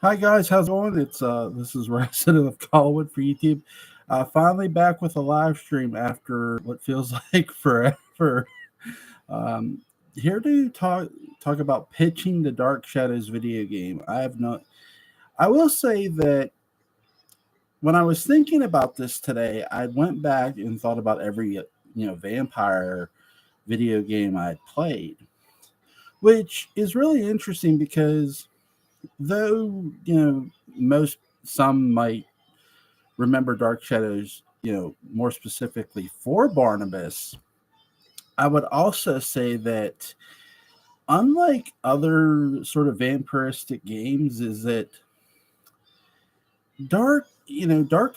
Hi guys, how's it going? It's this is Resident of Collinwood for YouTube. Finally back with a live stream after what feels like forever. Um, Here to talk about pitching the Dark Shadows video game. I have not. I will say that when I was thinking about this today, I went back and thought about every vampire video game I'd played, which is really interesting because though most some might remember Dark Shadows, more specifically for Barnabas, I would also say that unlike other sort of vampiristic games, is that Dark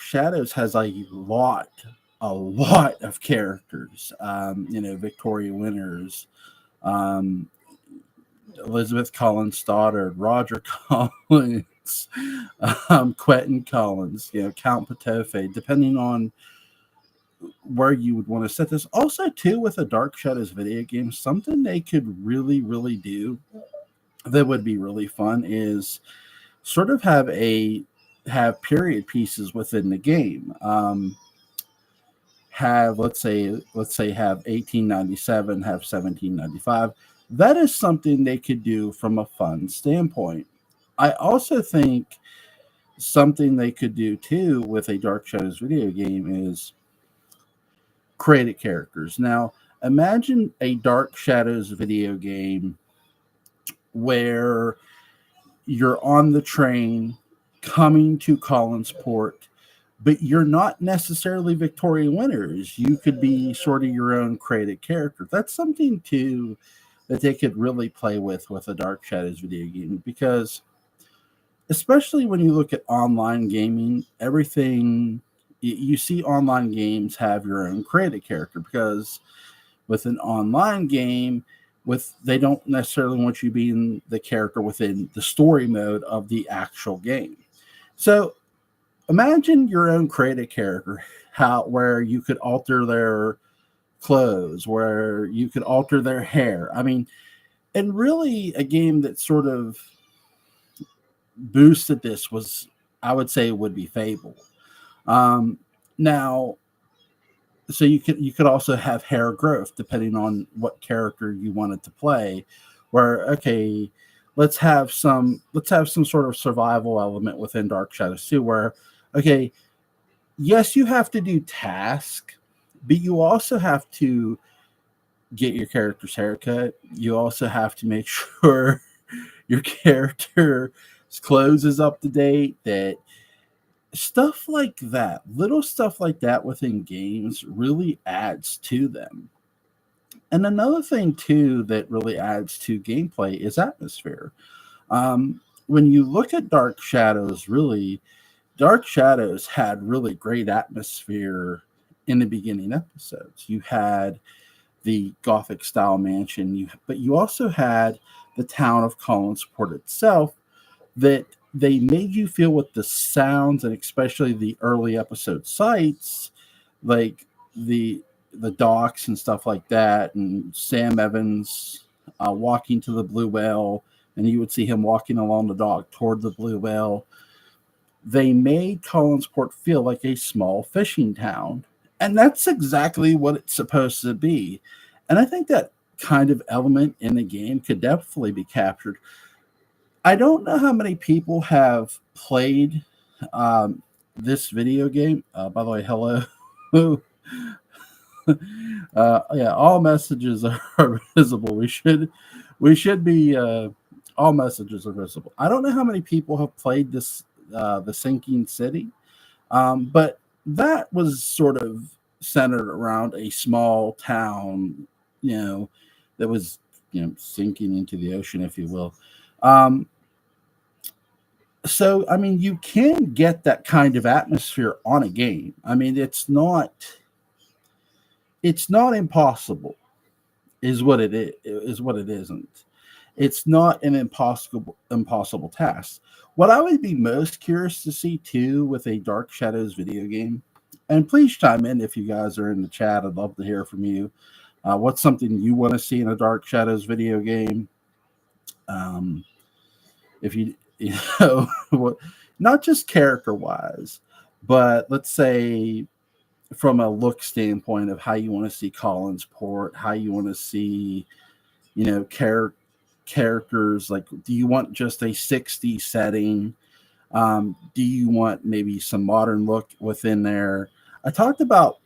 Shadows has a lot of characters. Victoria Winters, um, Elizabeth Collins' daughter, Roger Collins, Quentin Collins, Count Patofe, depending on where you would want to set this. Also, too, with a Dark Shadows video game, something they could really, really do that would be really fun is sort of have period pieces within the game. Have let's say have 1897, have 1795. That is something they could do from a fun standpoint. I also think something they could do too with a Dark Shadows video game is created characters. Now, imagine a Dark Shadows video game where you're on the train coming to Collinsport, but you're not necessarily Victoria Winters. You could be sort of your own created character. That's something too that they could really play with a Dark Shadows video game because especially when you look at online gaming, everything you see online games have your own created character because with an online game with they don't necessarily want you being the character within the story mode of the actual game. So imagine your own created character how where you could alter their clothes, where you could alter their hair. I mean, and really a game that sort of boosted this was I would say would be Fable. Um, Now, so you could also have hair growth depending on what character you wanted to play. Where okay, let's have some sort of survival element within Dark Shadows 2 where okay, yes, you have to do task, but you also have to get your character's haircut. You also have to make sure your character's clothes is up to date, that stuff like that, little stuff like that within games really adds to them. And another thing too that really adds to gameplay is atmosphere. When you look at Dark Shadows, really, Dark Shadows had really great atmosphere in the beginning episodes. You had the Gothic style mansion, but you also had the town of Collinsport itself that they made you feel with the sounds and especially the early episode sights, like the docks and stuff like that, and Sam Evans walking to the Blue Whale, and you would see him walking along the dock toward the Blue Whale. They made Collinsport feel like a small fishing town, and that's exactly what it's supposed to be. And I think that kind of element in the game could definitely be captured. I don't know how many people have played um, this video game. By the way, hello. Yeah, all messages are visible. We should be all messages are visible. I don't know how many people have played this the Sinking City, but that was sort of centered around a small town, you know, that was sinking into the ocean, if you will. Um, so I mean, you can get that kind of atmosphere on a game. I mean, it's not impossible, is what it is what it isn't. It's not an impossible task. What I would be most curious to see too with a Dark Shadows video game, and please chime in if you guys are in the chat. I'd love to hear from you. What's something you want to see in a Dark Shadows video game? Um, if you you know, not just character wise, but let's say from a look standpoint of how you want to see Collins port, how you want to see, you know, characters. Like, do you want just a 60 setting? Do you want maybe some modern look within there? I talked about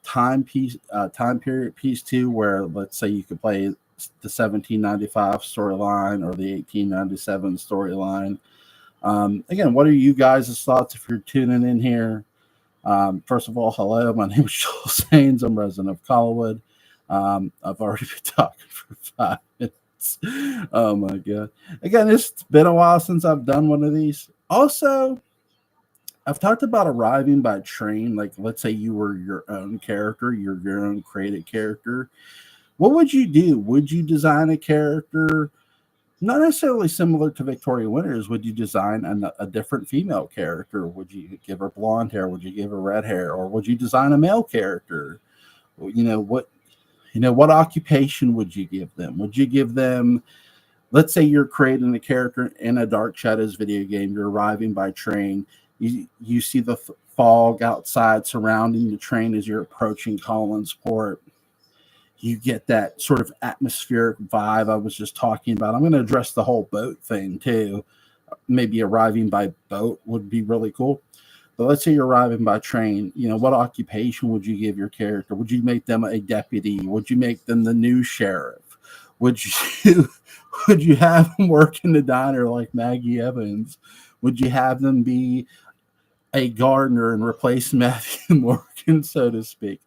time period piece too, where let's say you could play the 1795 storyline or the 1897 storyline. Again, what are you guys' thoughts if you're tuning in here? First of all, hello. My name is Joel Sains. I'm resident of Collinwood. I've already been talking for 5 minutes. Oh my god! Again, it's been a while since I've done one of these. Also, I've talked about arriving by train. Like, let's say you were your own character, you're your own created character. What would you do? Would you design a character? Not necessarily similar to Victoria Winters. Would you design a different female character? Would you give her blonde hair? Would you give her red hair? Or would you design a male character? You know what occupation would you give them? Would you give them, let's say you're creating a character in a Dark Shadows video game, you're arriving by train, you see the fog outside surrounding the train as you're approaching Collinsport. You get that sort of atmospheric vibe I was just talking about. I'm going to address the whole boat thing too. Maybe arriving by boat would be really cool. But let's say you're arriving by train. You know, what occupation would you give your character? Would you make them a deputy? Would you make them the new sheriff? Would you have them work in the diner like Maggie Evans? Would you have them be a gardener and replace Matthew Morgan, so to speak?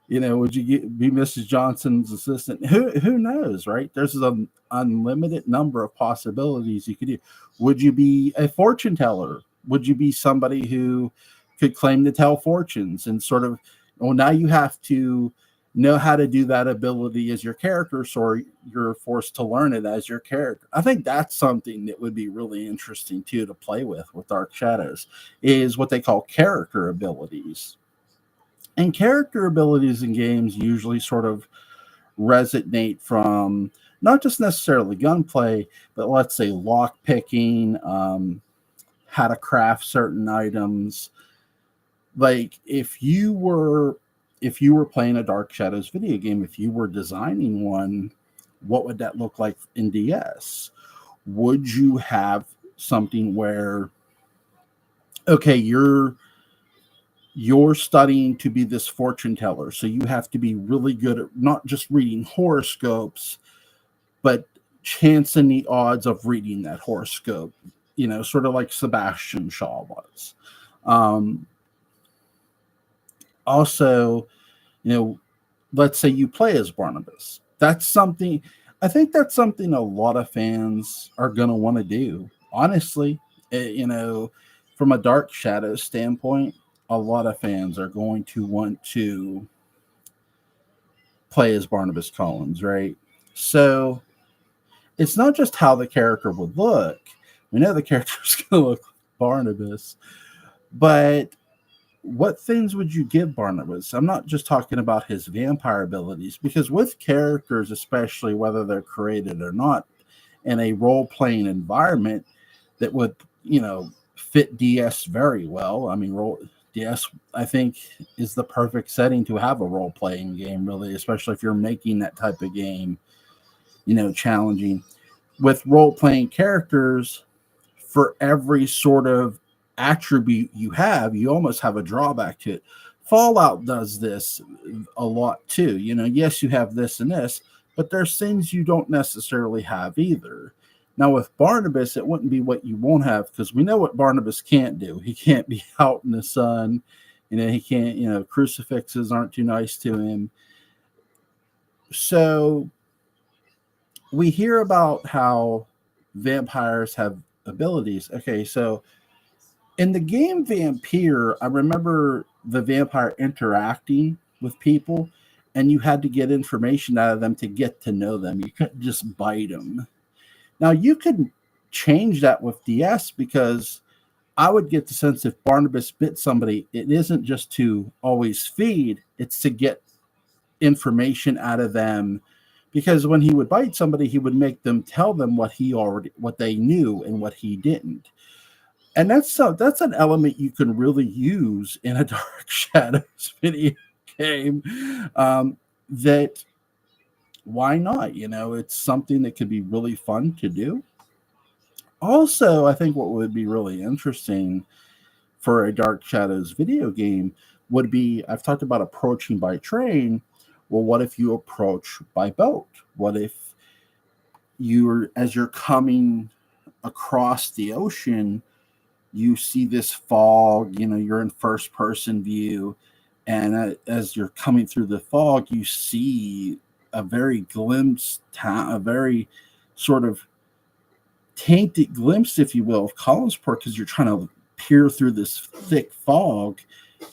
You know, would you be Mrs. Johnson's assistant? Who knows, right? There's an unlimited number of possibilities you could do. Would you be a fortune teller? Would you be somebody who could claim to tell fortunes and sort of, well, now you have to know how to do that ability as your character, so you're forced to learn it as your character. I think that's something that would be really interesting too to play with Dark Shadows, is what they call character abilities. And character abilities in games usually sort of resonate from not just necessarily gunplay, but let's say lock picking, how to craft certain items. Like if you were playing a Dark Shadows video game, if you were designing one, what would that look like in DS? Would you have something where, okay, you're studying to be this fortune teller, so you have to be really good at not just reading horoscopes, but chancing the odds of reading that horoscope, you know, sort of like Sebastian Shaw was. Also, you know, let's say you play as Barnabas. That's something, I think that's something a lot of fans are going to want to do. Honestly, you know, from a Dark Shadows standpoint, a lot of fans are going to want to play as Barnabas Collins, right? So it's not just how the character would look. We know the character's going to look like Barnabas, but what things would you give Barnabas? I'm not just talking about his vampire abilities, because with characters, especially whether they're created or not, in a role-playing environment that would, you know, fit DS very well. I mean, DS, I think, is the perfect setting to have a role-playing game, really, especially if you're making that type of game, you know, challenging. With role-playing characters, for every sort of attribute you have, you almost have a drawback to it. Fallout does this a lot too. You know, yes, you have this and this, but there's things you don't necessarily have either. Now with Barnabas, it wouldn't be what you won't have, because we know what Barnabas can't do. He can't be out in the sun. You know, he can't, you know, crucifixes aren't too nice to him. So we hear about how vampires have abilities. Okay, so in the game Vampire, I remember the vampire interacting with people, and you had to get information out of them to get to know them. You couldn't just bite them. Now, you could change that with DS, because I would get the sense if Barnabas bit somebody, it isn't just to always feed, it's to get information out of them because when he would bite somebody, he would make them tell them what they knew and what he didn't. And that's an element you can really use in a Dark Shadows video game. That why not? It's something that could be really fun to do. Also, I think what would be really interesting for a Dark Shadows video game would be, I've talked about approaching by train. Well, what if you approach by boat? What if as you're coming across the ocean, you see this fog, you're in first person view, and as you're coming through the fog, you see a very a very sort of tainted glimpse, if you will, of Collinsport, because you're trying to peer through this thick fog.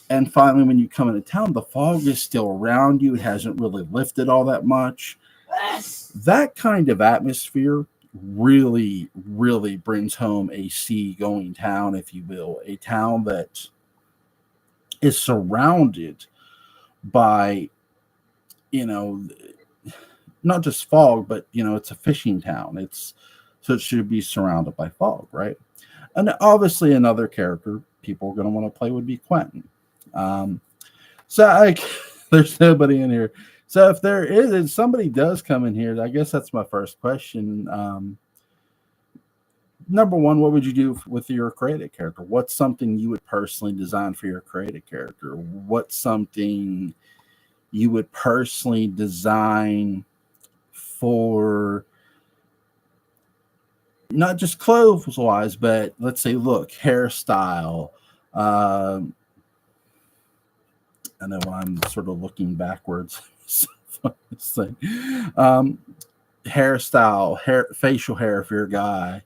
And finally, when you come into town, the fog is still around you. It hasn't really lifted all that much. That kind of atmosphere really, really brings home a seagoing town, if you will, a town that is surrounded by, not just fog, but it's a fishing town. So it should be surrounded by fog, right? And obviously, another character people are going to want to play would be Quentin. There's nobody in here. So if somebody does come in here, I guess that's my first question. Number one, what would you do with your created character? What's something you would personally design for your created character? What's something you would personally design for, not just clothes wise, but let's say look, hairstyle. I know I'm sort of looking backwards. Hairstyle, facial hair if you're a guy.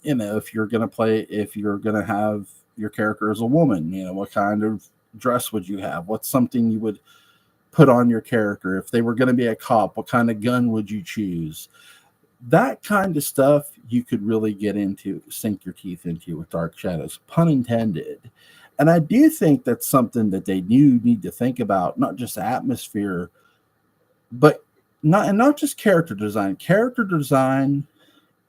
If you're gonna have your character as a woman, what kind of dress would you have? What's something you would put on your character? If they were going to be a cop, what kind of gun would you choose? That kind of stuff you could really sink your teeth into with Dark Shadows, pun intended. And I do think that's something that they do need to think about, not just atmosphere, but not just character design. Character design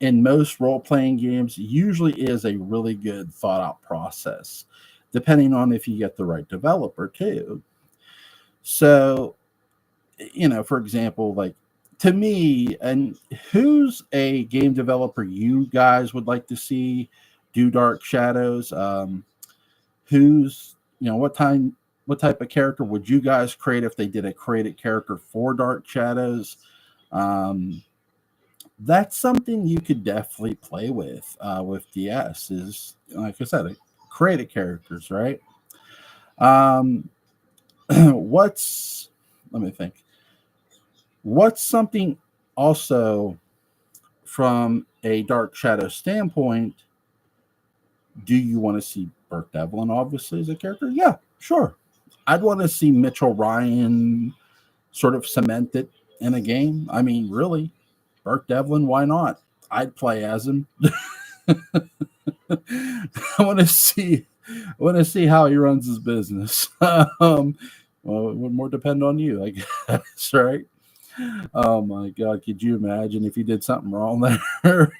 in most role-playing games usually is a really good thought-out process, depending on if you get the right developer too. So, for example, like to me, and who's a game developer you guys would like to see do Dark Shadows? What type of character would you guys create if they did a created character for Dark Shadows? That's something you could definitely play with DS, is, like I said, created characters, right? Let me think. What's something also from a Dark Shadow standpoint, do you want to see Burke Devlin obviously as a character? Yeah, sure. I'd want to see Mitchell Ryan sort of cemented in a game. I mean, really, Burke Devlin, why not? I'd play as him. I want to see how he runs his business. Well, it would more depend on you, I guess, right? Oh my God, could you imagine if he did something wrong there?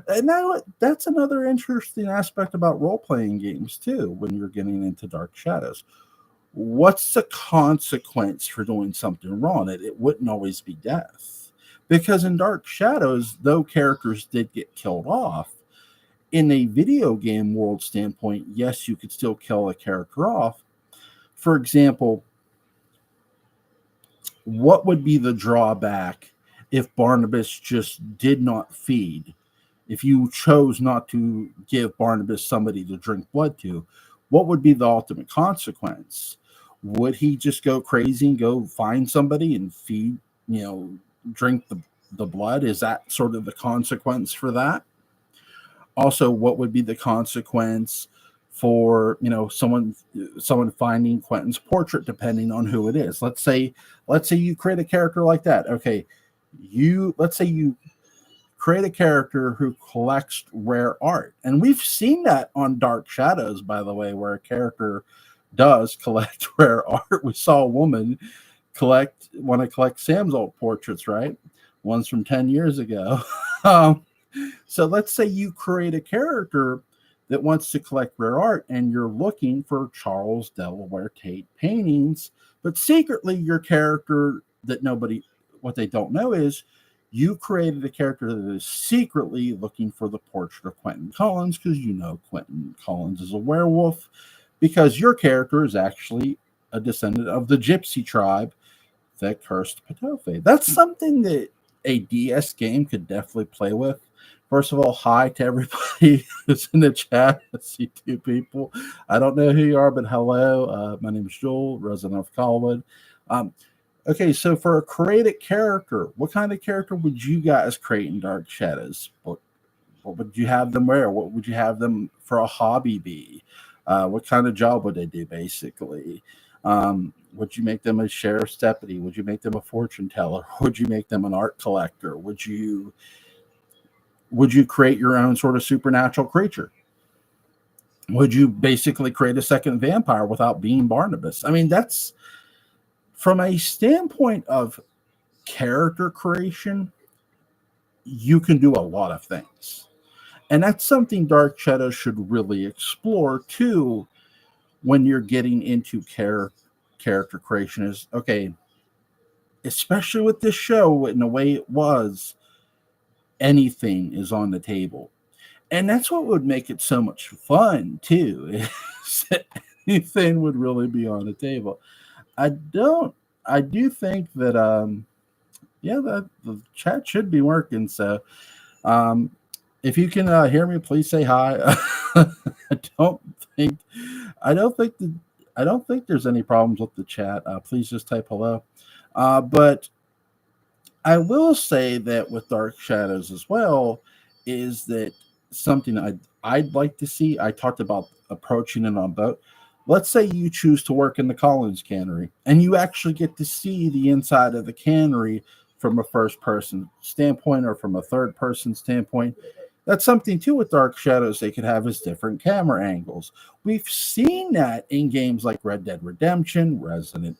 And now that's another interesting aspect about role-playing games too, when you're getting into Dark Shadows. What's the consequence for doing something wrong? It wouldn't always be death. Because in Dark Shadows, though characters did get killed off, in a video game world standpoint, yes, you could still kill a character off. For example, what would be the drawback if Barnabas just did not feed? If you chose not to give Barnabas somebody to drink blood to, what would be the ultimate consequence? Would he just go crazy and go find somebody and feed, drink the blood? Is that sort of the consequence for that? Also, what would be the consequence for someone finding Quentin's portrait, depending on who it is? Let's say you create a character like that. Okay, let's say you create a character who collects rare art, and we've seen that on Dark Shadows, by the way, where a character does collect rare art. We saw a woman want to collect Sam's old portraits, right? Ones from 10 years ago. um, so let's say you create a character that wants to collect rare art and you're looking for Charles Delaware Tate paintings, but secretly your character that what they don't know is you created a character that is secretly looking for the portrait of Quentin Collins because you know Quentin Collins is a werewolf because your character is actually a descendant of the Gypsy tribe that cursed Patofe. That's something that a DS game could definitely play with. First of all, hi to everybody who's in the chat. I see two people. I don't know who you are, but hello. My name is Joel, resident of Colwood. Okay, so for a created character, what kind of character would you guys create in Dark Shadows? What would you have them wear? What would you have them for a hobby be? What kind of job would they do, basically? Would you make them a sheriff's deputy? Would you make them a fortune teller? Would you make them an art collector? Would you create your own sort of supernatural creature? Would you basically create a second vampire without being Barnabas? I mean, that's from a standpoint of character creation, you can do a lot of things. And that's something Dark Shadows should really explore too when you're getting into character creation is, okay, especially with this show in the way it was, anything is on the table. And that's what would make it so much fun too. Anything would really be on the table. I do think that that the chat should be working. So if you can hear me, please say hi. I don't think there's any problems with the chat. Please just type hello. But I will say that with Dark Shadows as well is that something I'd like to see. I talked about approaching it on boat. Let's say you choose to work in the Collins cannery and you actually get to see the inside of the cannery from a first person standpoint or from a third person standpoint. That's something too with Dark Shadows they could have as different camera angles. We've seen that in games like Red Dead Redemption, Resident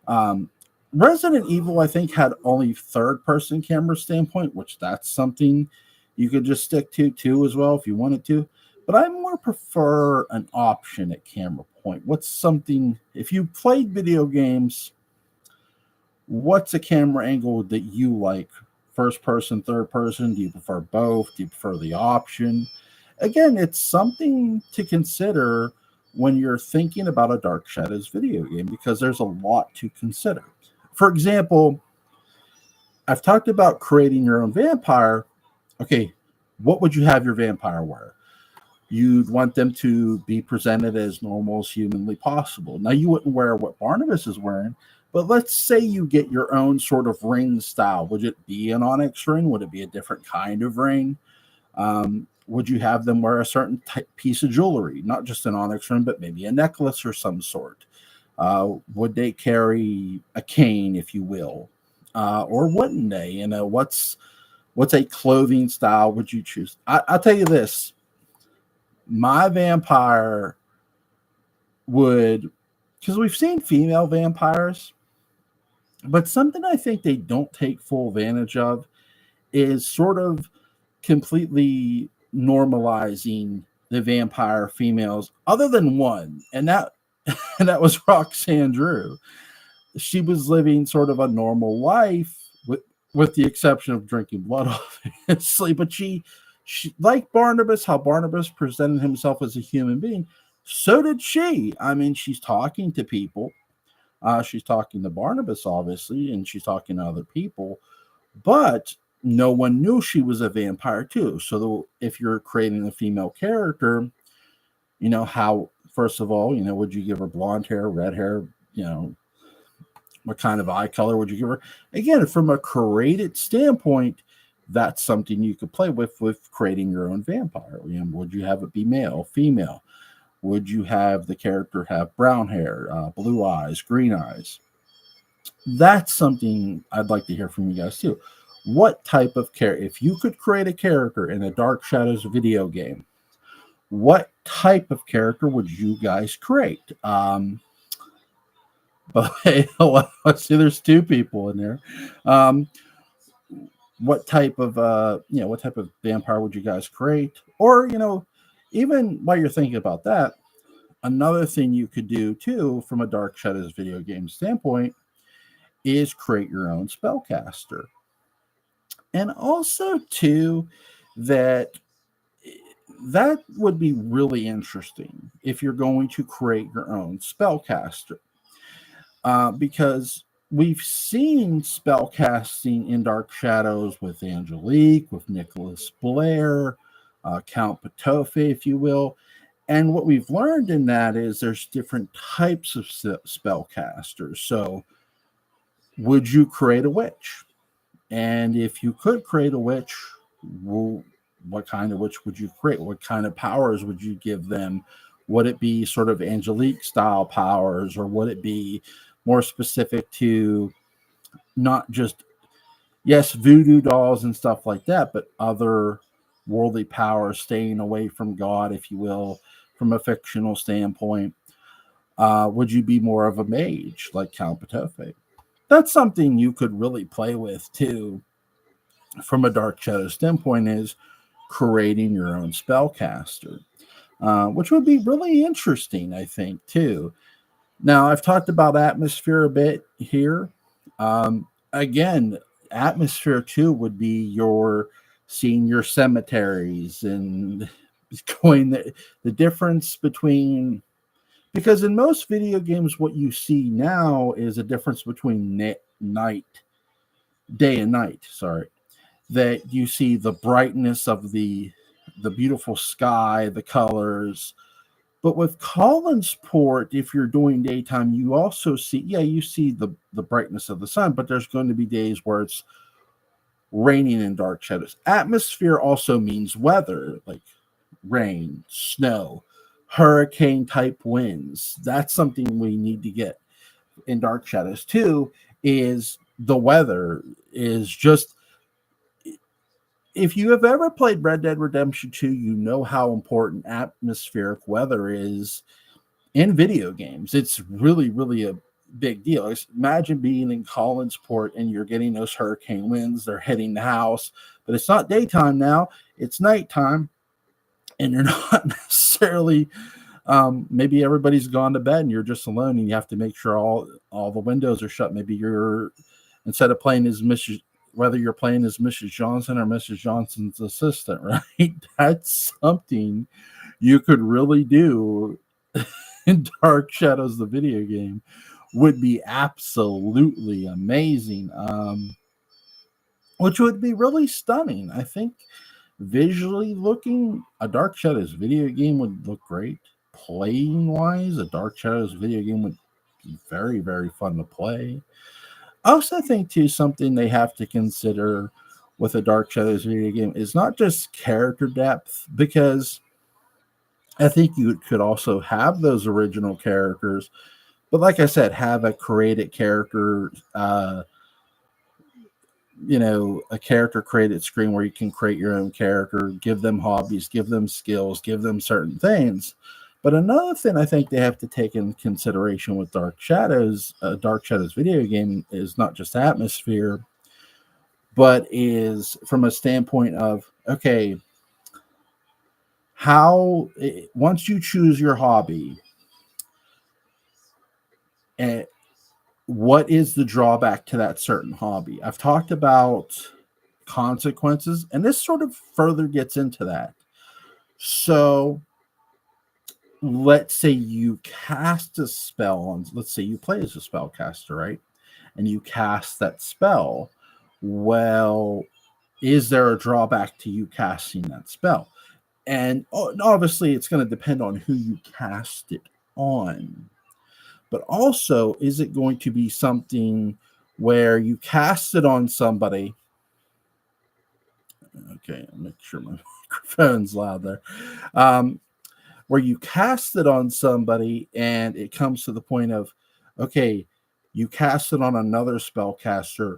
Evil, I think, had only third person camera standpoint, which that's something you could just stick to too as well if you wanted to. But I more prefer an option at camera point. What's something, if you played video games, what's a camera angle that you like? First person, third person? Do you prefer both? Do you prefer the option? Again, it's something to consider when you're thinking about a Dark Shadows video game because there's a lot to consider. For example, I've talked about creating your own vampire. Okay, what would you have your vampire wear? You'd want them to be presented as normal as humanly possible. Now, you wouldn't wear what Barnabas is wearing, but let's say you get your own sort of ring style. Would it be an onyx ring? Would it be a different kind of ring? Would you have them wear a certain piece of jewelry? Not just an onyx ring, but maybe a necklace or some sort. Would they carry a cane, if you will? Or wouldn't they? You know, what's a clothing style would you choose? I'll tell you this. My vampire would, because we've seen female vampires, but something I think they don't take full advantage of is sort of completely normalizing the vampire females, other than one, and that was Roxanne Drew. She was living sort of a normal life, with the exception of drinking blood, obviously, but she like Barnabas, how Barnabas presented himself as a human being, so did she. I mean, she's talking to people. She's talking to Barnabas, obviously, and she's talking to other people, but no one knew she was a vampire too. So if you're creating a female character, you know, how, first of all, you know, would you give her blonde hair, red hair, you know, what kind of eye color would you give her? Again, from a created standpoint, that's something you could play with creating your own vampire. You know, would you have it be male, female? Would you have the character have brown hair, blue eyes, green eyes? That's something I'd like to hear from you guys too. What type of character, if you could create a character in a Dark Shadows video game, what type of character would you guys create? But hey, let's see, there's two people in there. Um, what type of what type of vampire would you guys create? Or even while you're thinking about that, another thing you could do too, from a Dark Shadows video game standpoint, is create your own spellcaster. And also too, that that would be really interesting if you're going to create your own spellcaster, because we've seen spellcasting in Dark Shadows with Angelique, with Nicholas Blair, Count Patofe, if you will. And what we've learned in that is there's different types of spellcasters. So, would you create a witch? And if you could create a witch, well, what kind of witch would you create? What kind of powers would you give them? Would it be sort of Angelique style powers, or would it be more specific to not just, yes, voodoo dolls and stuff like that, but other worldly powers, staying away from God, if you will, from a fictional standpoint? Would you be more of a mage like Count Patofe? That's something you could really play with too, from a Dark Shadow standpoint, is creating your own spellcaster, which would be really interesting, I think, too. Now, I've talked about atmosphere a bit here. Again, atmosphere too would be your seeing your cemeteries and going the difference between, because in most video games, what you see now is a difference between day and night. Sorry, that you see the brightness of the beautiful sky, the colors. But with Collinsport, if you're doing daytime, you also see, you see the brightness of the sun, but there's going to be days where it's raining in Dark Shadows. Atmosphere also means weather, like rain, snow, hurricane type winds. That's something we need to get in Dark Shadows too, is the weather is just, if you have ever played Red Dead Redemption 2, you know how important atmospheric weather is in video games. It's really, really a big deal. Imagine being in Collinsport and you're getting those hurricane winds, they're hitting the house, but it's not daytime now, it's nighttime, and you're not necessarily, maybe everybody's gone to bed and you're just alone and you have to make sure all the windows are shut. Maybe you're, instead of playing as Mrs. whether you're playing as Mrs. Johnson or Mrs. Johnson's assistant, right? That's something you could really do in Dark Shadows, the video game. Would be absolutely amazing, which would be really stunning. I think visually looking, a Dark Shadows video game would look great. Playing wise, a Dark Shadows video game would be very, very fun to play. I also think too, something they have to consider with a Dark Shadows video game is not just character depth, because I think you could also have those original characters, but like I said, have a created character, a character created screen where you can create your own character, give them hobbies, give them skills, give them certain things. But another thing I think they have to take in consideration with Dark Shadows video game, is not just atmosphere, but is from a standpoint of, okay, how, once you choose your hobby, and what is the drawback to that certain hobby? I've talked about consequences, and this sort of further gets into that. So let's say you cast a spell on, let's say you play as a spellcaster, right? And you cast that spell. Well, is there a drawback to you casting that spell? And obviously, it's going to depend on who you cast it on. But also, is it going to be something where you cast it on somebody? Okay, I'll make sure my microphone's loud there. Where you cast it on somebody and it comes to the point of, okay, you cast it on another spellcaster.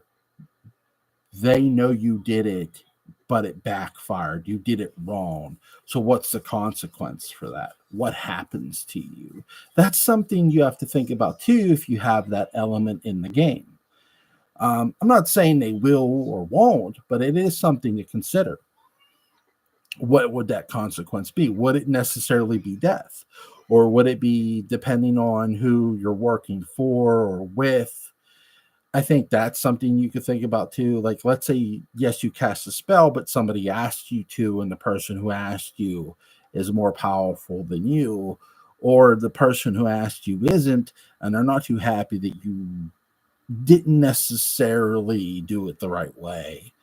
They know you did it, but it backfired. You did it wrong. So what's the consequence for that? What happens to you? That's something you have to think about too if you have that element in the game. I'm not saying they will or won't, but it is something to consider. What would that consequence be? Would it necessarily be death? Or would it be depending on who you're working for or with? I think that's something you could think about too. Like, let's say, yes, you cast a spell, but somebody asked you to, and the person who asked you is more powerful than you, or the person who asked you isn't, and they're not too happy that you didn't necessarily do it the right way.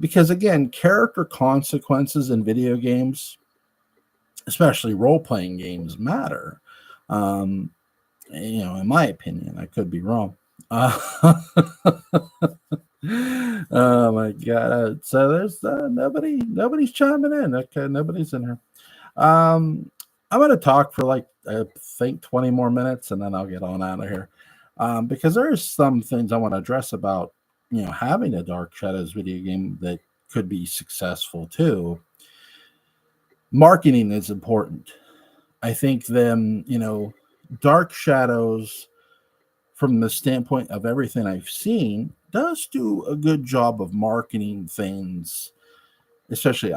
Because again, character consequences in video games, especially role-playing games, matter. In my opinion, I could be wrong. Oh my god! So there's nobody's chiming in. Okay, nobody's in here. I'm gonna talk for like I think 20 more minutes, and then I'll get on out of here. Because there's some things I want to address about having a Dark Shadows video game that could be successful too. Marketing is important. I think Dark Shadows, from the standpoint of everything I've seen, does do a good job of marketing things. Especially,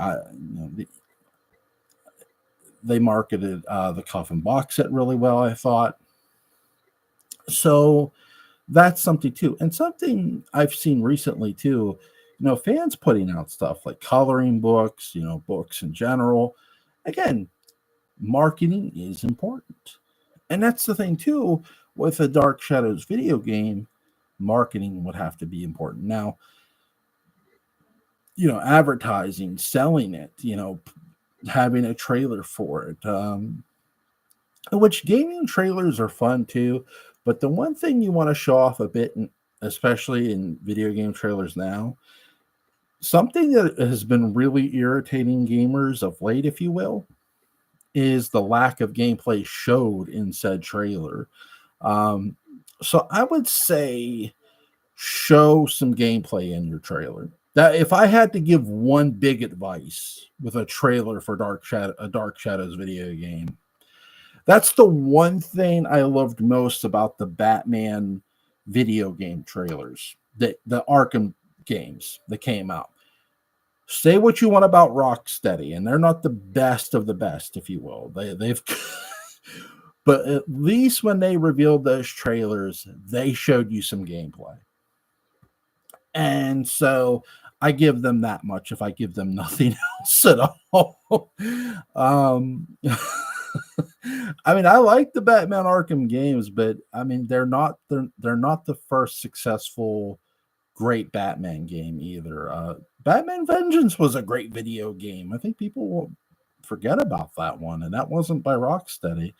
they marketed the Coffin box set really well, I thought. So that's something too. And something I've seen recently too, fans putting out stuff like coloring books, books in general. Again, marketing is important. And that's the thing too, with a Dark Shadows video game, marketing would have to be important. Now, advertising, selling it, having a trailer for it. Which gaming trailers are fun too, but the one thing you want to show off a bit, especially in video game trailers now, something that has been really irritating gamers of late, if you will, is the lack of gameplay showed in said trailer. So I would say show some gameplay in your trailer. That if I had to give one big advice with a trailer for a Dark Shadows video game, that's the one thing I loved most about the Batman video game trailers, the Arkham games that came out. Say what you want about Rocksteady, and they're not the best of the best, if you will. They've but at least when they revealed those trailers, they showed you some gameplay. And so I give them that much if I give them nothing else at all. I mean, I like the Batman Arkham games, but I mean, they're not the first successful great Batman game either. Batman Vengeance was a great video game. I think people will forget about that one, and that wasn't by Rocksteady.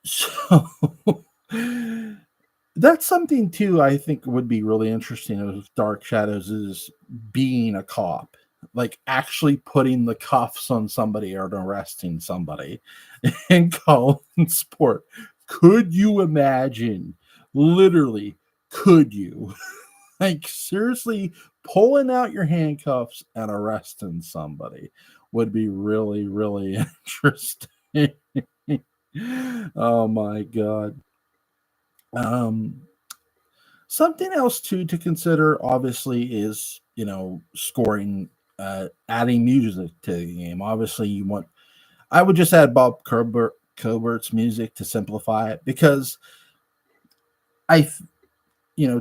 So that's something too I think would be really interesting of Dark Shadows is being a cop, like actually putting the cuffs on somebody or arresting somebody in Colin Sport. Could you imagine? Literally, could you? Like seriously, pulling out your handcuffs and arresting somebody would be really, really interesting. Oh my god. Something else too to consider obviously is scoring, adding music to the game. Obviously I would just add Bob Cobert's music to simplify it, because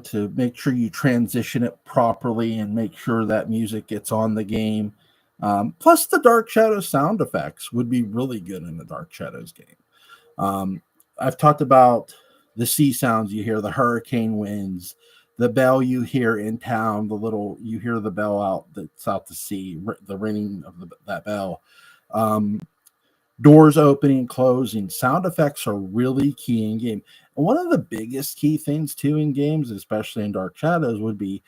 to make sure you transition it properly and make sure that music gets on the game. Plus the Dark Shadows sound effects would be really good in the Dark Shadows game. I've talked about the sea sounds you hear, the hurricane winds, the bell you hear in town, you hear the bell out that's out to sea, the ringing of that bell. Doors opening and closing. Sound effects are really key in game. And one of the biggest key things too in games, especially in Dark Shadows, would be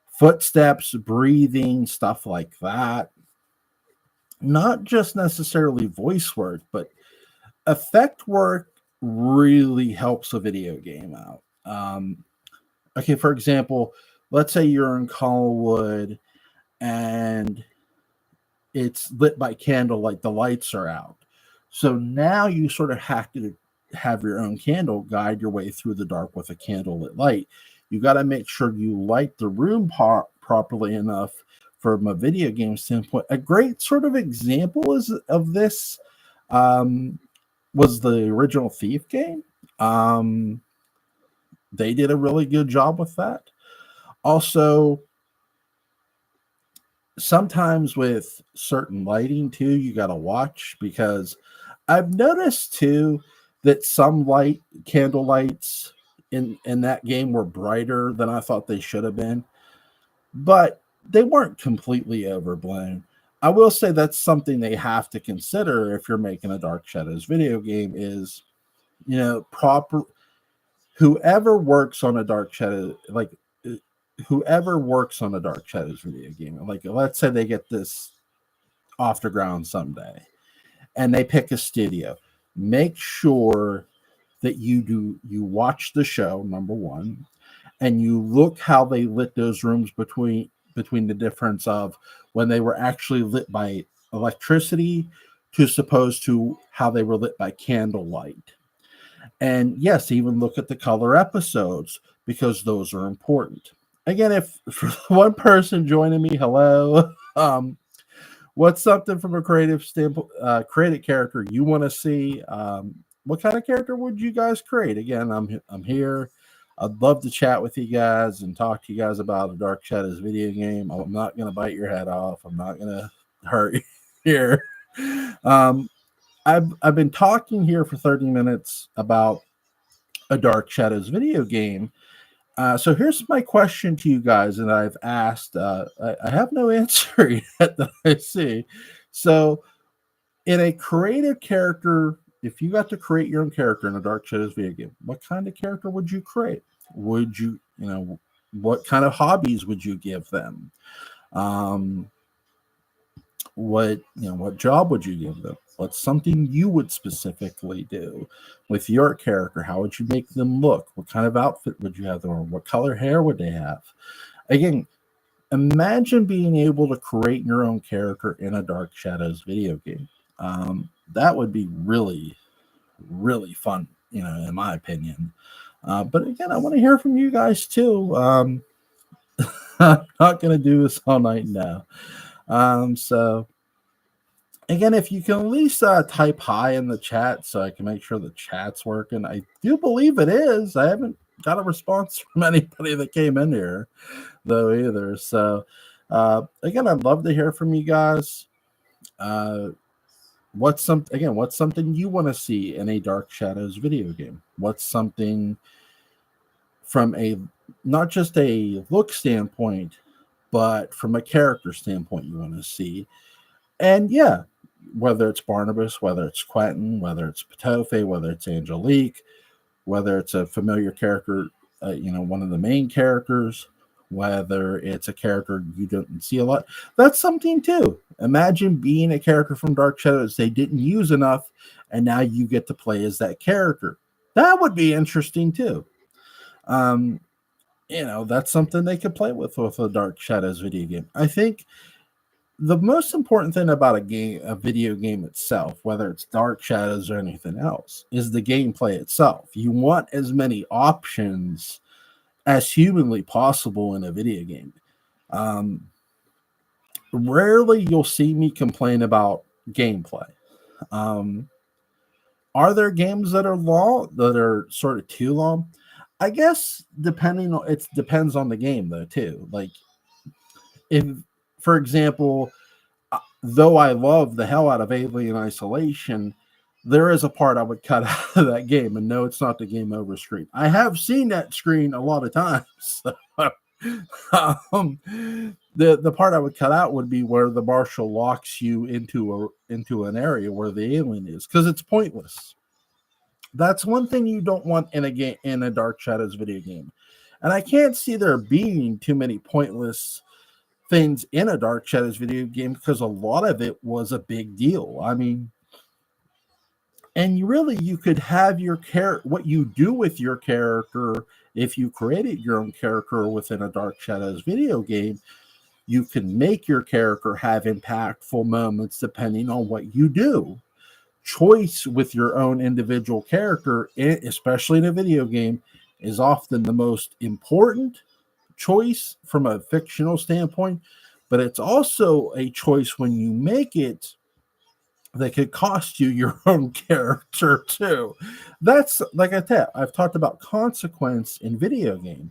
footsteps, breathing, stuff like that. Not just necessarily voice work, but effect work really helps a video game out. Okay, for example, let's say you're in Collinwood and it's lit by candlelight, the lights are out. So now you sort of have to have your own candle guide your way through the dark with a candlelit light. You got to make sure you light the room properly enough from a video game standpoint. A great sort of example of this was the original Thief game. They did a really good job with that. Also, sometimes with certain lighting too, you got to watch, because I've noticed too that some candle lights in that game were brighter than I thought they should have been, but they weren't completely overblown. I will say that's something they have to consider if you're making a Dark Shadows video game is, proper, whoever works on a Dark Shadow, like whoever works on a Dark Shadows video game, like let's say they get this off the ground someday and they pick a studio, make sure that you watch the show, number one, and you look how they lit those rooms between the difference of when they were actually lit by electricity to supposed to how they were lit by candlelight. And yes, even look at the color episodes, because those are important. Again, if for one person joining me, hello. What's something from a creative standpoint, created character you want to see? What kind of character would you guys create? Again, I'm here. I'd love to chat with you guys and talk to you guys about a Dark Shadows video game. I'm not going to bite your head off. I'm not going to hurt you here. I've been talking here for 30 minutes about a Dark Shadows video game. So here's my question to you guys, and I've asked. I have no answer yet that I see. So, in a creative character, if you got to create your own character in a Dark Shadows video game, what kind of character would you create? Would you, what kind of hobbies would you give them? What job would you give them? What's something you would specifically do with your character? How would you make them look? What kind of outfit would you have them on? What color hair would they have? Again, imagine being able to create your own character in a Dark Shadows video game. That would be really, really fun, in my opinion. But again, I want to hear from you guys too. I'm not going to do this all night now. So again, if you can at least type hi in the chat so I can make sure the chat's working. I do believe it is. I haven't got a response from anybody that came in here though either. So again, I'd love to hear from you guys. What's something you want to see in a Dark Shadows video game? What's something from a not just a look standpoint, but from a character standpoint you want to see? And yeah, whether it's Barnabas, whether it's Quentin, whether it's Patofe, whether it's Angelique, whether it's a familiar character, one of the main characters, whether it's a character you don't see a lot, that's something too. Imagine being a character from Dark Shadows they didn't use enough, and now you get to play as that character. That would be interesting too. That's something they could play with a Dark Shadows video game. I think the most important thing about a video game itself, whether it's Dark Shadows or anything else, is the gameplay itself. You want as many options as humanly possible in a video game. Rarely you'll see me complain about gameplay. Are there games that are long, that are sort of too long? I guess it depends on the game though too. Like if, for example, though I love the hell out of Alien Isolation, there is a part I would cut out of that game, and no, it's not the game over screen. I have seen that screen a lot of times. So, the part I would cut out would be where the marshal locks you into an area where the alien is, because it's pointless. That's one thing you don't want in a Dark Shadows video game, and I can't see there being too many pointless things in a Dark Shadows video game, because a lot of it was a big deal. I mean, And you could have your what you do with your character. If you created your own character within a Dark Shadows video game, you can make your character have impactful moments depending on what you do. Choice with your own individual character, especially in a video game, is often the most important choice from a fictional standpoint, but it's also a choice when you make it that could cost you your own character too. That's like I said, I've talked about consequence in video game.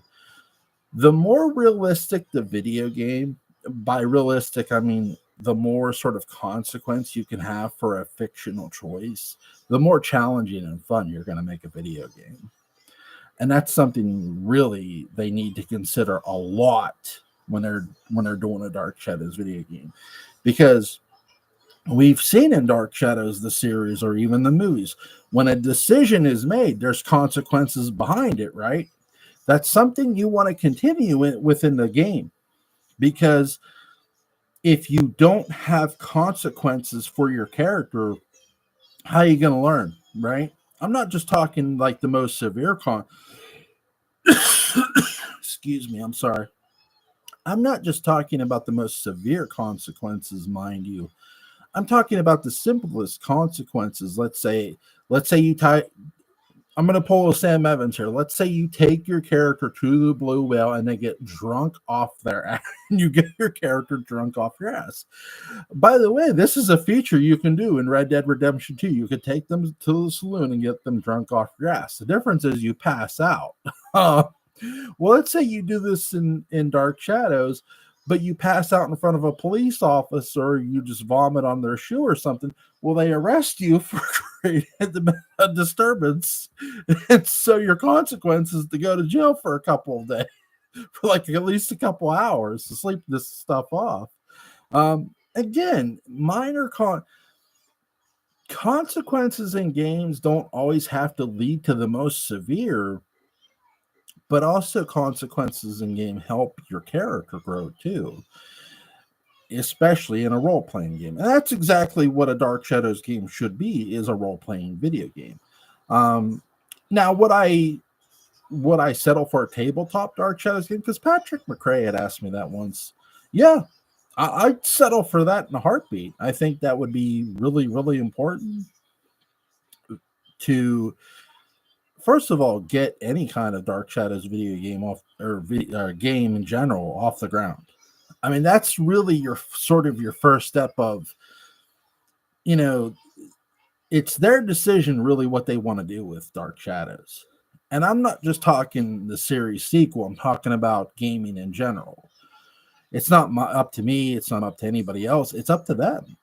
The more realistic the video game, by realistic I mean the more sort of consequence you can have for a fictional choice, the more challenging and fun you're going to make a video game. And that's something really they need to consider a lot when they're doing a Dark Shadows video game, because we've seen in Dark Shadows, the series or even the movies, when a decision is made, there's consequences behind it, right? That's something you want to continue within the game, because if you don't have consequences for your character, how are you going to learn, right? I'm not just talking like the most severe excuse me, I'm sorry. I'm not just talking about the most severe consequences, mind you. I'm talking about the simplest consequences. Let's say you tie. I'm going to pull a Sam Evans here. Let's say you take your character to the Blue Whale and they get drunk off their ass. And you get your character drunk off your ass. By the way, this is a feature you can do in Red Dead Redemption 2. You could take them to the saloon and get them drunk off your ass. The difference is you pass out. Well, let's say you do this in Dark Shadows, but you pass out in front of a police officer, you just vomit on their shoe or something. Well, they arrest you for creating a disturbance. And so your consequence is to go to jail for a couple of days, for like at least a couple hours to sleep this stuff off. Again, minor consequences in games don't always have to lead to the most severe, but also consequences in game help your character grow too, especially in a role-playing game. And that's exactly what a Dark Shadows game should be, is a role-playing video game. Now, would I settle for a tabletop Dark Shadows game? Because Patrick McRae had asked me that once. Yeah, I'd settle for that in a heartbeat. I think that would be really, really important to, first of all, get any kind of Dark Shadows video game off, or game in general, off the ground. I mean, that's really your sort of your first step of, it's their decision really what they want to do with Dark Shadows. And I'm not just talking the series sequel, I'm talking about gaming in general. It's not up to me, it's not up to anybody else, it's up to them.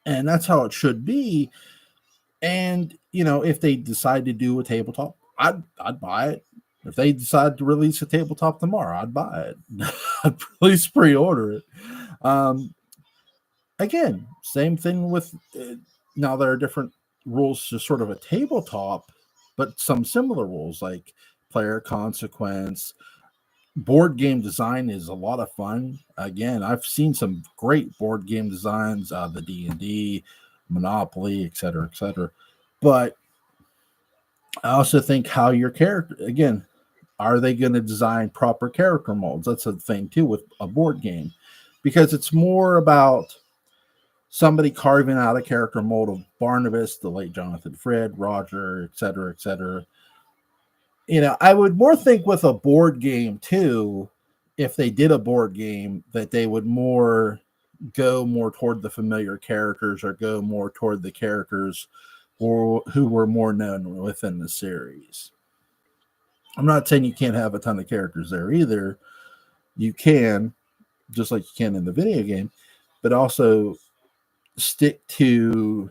And that's how it should be. And, if they decide to do a tabletop, I'd buy it. If they decide to release a tabletop tomorrow, I'd buy it. I'd please pre-order it. Again, same thing with now there are different rules to sort of a tabletop, but some similar rules like player consequence. Board game design is a lot of fun. Again, I've seen some great board game designs, the D&D, Monopoly, etc., etc. But I also think how your character, again, are they going to design proper character molds? That's a thing too with a board game, because it's more about somebody carving out a character mold of Barnabas, the late Jonathan Frid, Roger, etc., etc. I would more think with a board game too, if they did a board game, that they would go more toward the familiar characters, or go more toward the characters or who were more known within the series. I'm not saying you can't have a ton of characters there either. You can, just like you can in the video game, but also stick to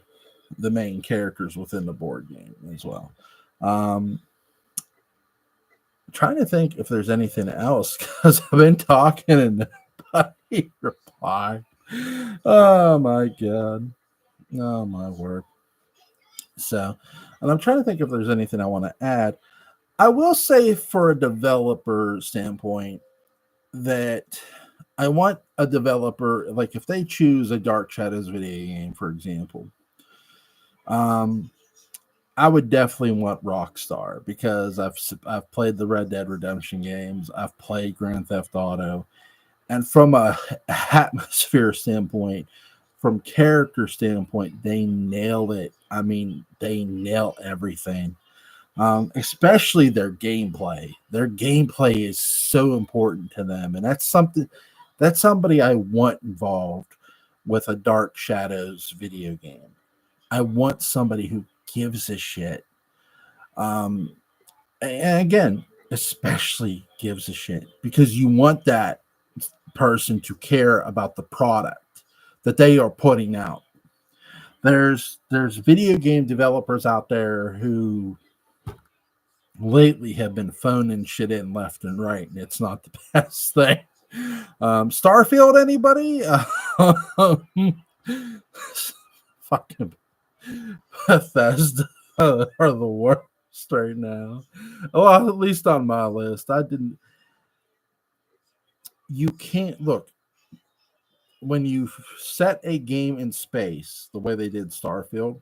the main characters within the board game as well. Trying to think if there's anything else, because I've been talking and nobody replied. Oh my god. Oh my word. So, and I'm trying to think if there's anything I want to add. I will say, for a developer standpoint, that I want a developer, like if they choose a Dark Shadows video game, for example, Um, I would definitely want Rockstar because I've played the Red Dead Redemption games. I've played Grand Theft Auto, and from a atmosphere standpoint, from character standpoint, they nail it. I mean, they nail everything. Especially their gameplay. Their gameplay is so important to them, and that's somebody I want involved with a Dark Shadows video game. I want somebody who gives a shit. Um, and again, especially gives a shit because you want that person to care about the product that they are putting out. There's video game developers out there who lately have been phoning shit in left and right, and it's not the best thing. Starfield, anybody? Fucking Bethesda are the worst right now. Well, at least on my list, I didn't. You can't look when you set a game in space the way they did Starfield.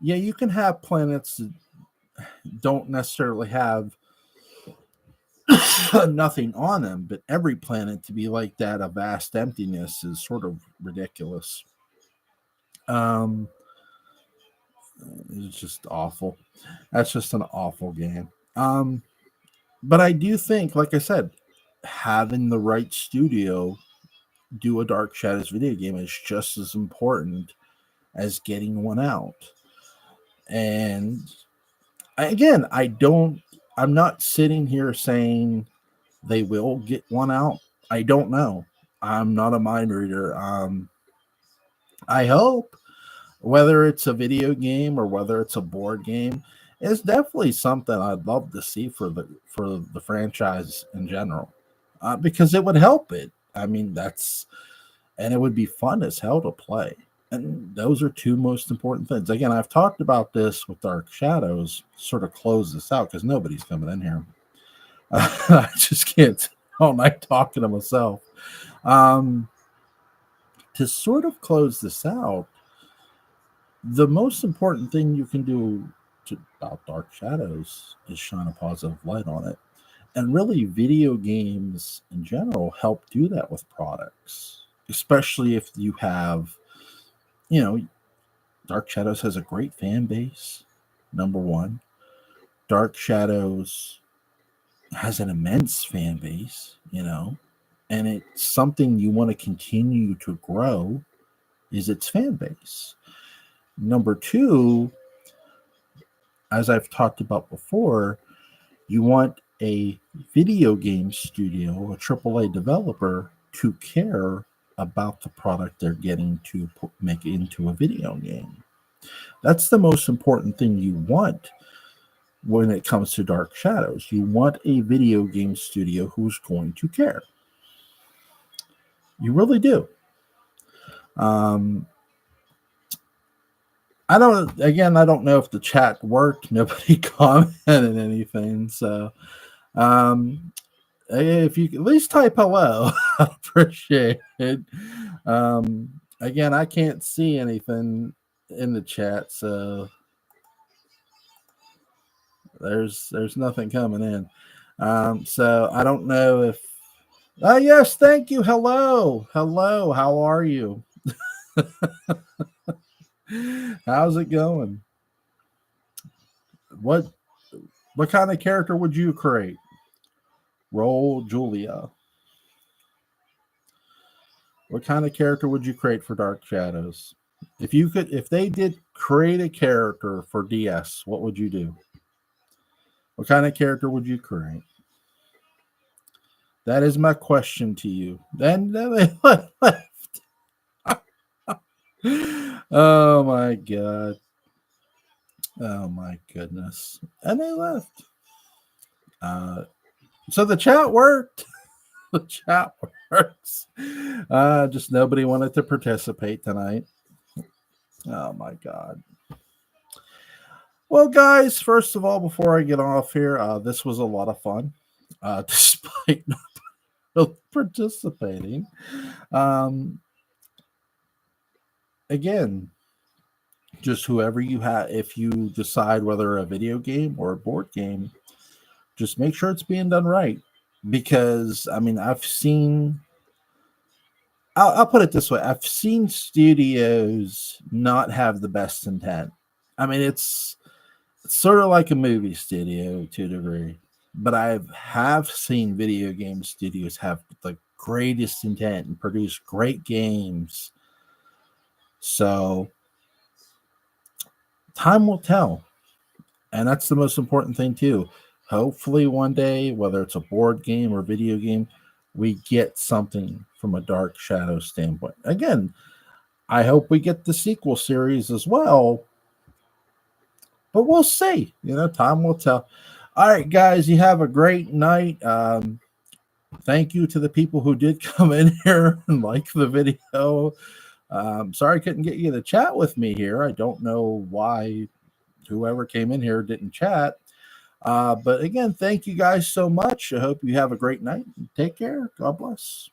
Yeah, you can have planets that don't necessarily have nothing on them, but every planet to be like that, a vast emptiness, is sort of ridiculous. Um, it's just awful. That's just an awful game. But I do think, like I said, having the right studio do a Dark Shadows video game is just as important as getting one out. And again, I'm not sitting here saying they will get one out. I don't know. I'm not a mind reader. I hope, whether it's a video game or whether it's a board game, it's definitely something I'd love to see for the franchise in general, because it would help it. I mean, and it would be fun as hell to play. And those are two most important things. Again, I've talked about this with Dark Shadows, sort of close this out because nobody's coming in here. I just can't all night talking to myself. Um, to sort of close this out, the most important thing you can do about Dark Shadows is shine a positive light on it. And really, video games in general help do that with products, especially if you have, you know, Dark Shadows has a great fan base, number one. Dark Shadows has an immense fan base, and it's something you want to continue to grow is its fan base. Number two, as I've talked about before, you want a video game studio, a AAA developer, to care about the product they're getting to make into a video game. That's the most important thing you want when it comes to Dark Shadows. You want a video game studio who's going to care. You really do. I don't know if the chat worked. Nobody commented anything. So if you could at least type hello, I appreciate it. Again, I can't see anything in the chat, so there's nothing coming in. So I don't know if. Oh yes, thank you. Hello, how are you? How's it going? What kind of character would you create? Roll Julia. What kind of character would you create for Dark Shadows? If they did create a character for DS, what would you do? What kind of character would you create? That is my question to you. Then they left. Oh my god. Oh my goodness. And they left. So the chat worked. The chat works. Just nobody wanted to participate tonight. Oh my god. Well, guys, first of all, before I get off here, this was a lot of fun, despite not participating. Again, just whoever you have, if you decide whether a video game or a board game, just make sure it's being done right. Because I mean, I'll put it this way: I've seen studios not have the best intent. I mean, it's sort of like a movie studio to a degree, but I have seen video game studios have the greatest intent and produce great games. So time will tell, and that's the most important thing too. Hopefully, one day, whether it's a board game or video game, we get something from a Dark Shadow standpoint. Again, I hope we get the sequel series as well, but we'll see. Time will tell. All right, guys, you have a great night. Thank you to the people who did come in here and like the video. Sorry I couldn't get you to chat with me here. I don't know why whoever came in here didn't chat. But again, thank you guys so much. I hope you have a great night. Take care. God bless.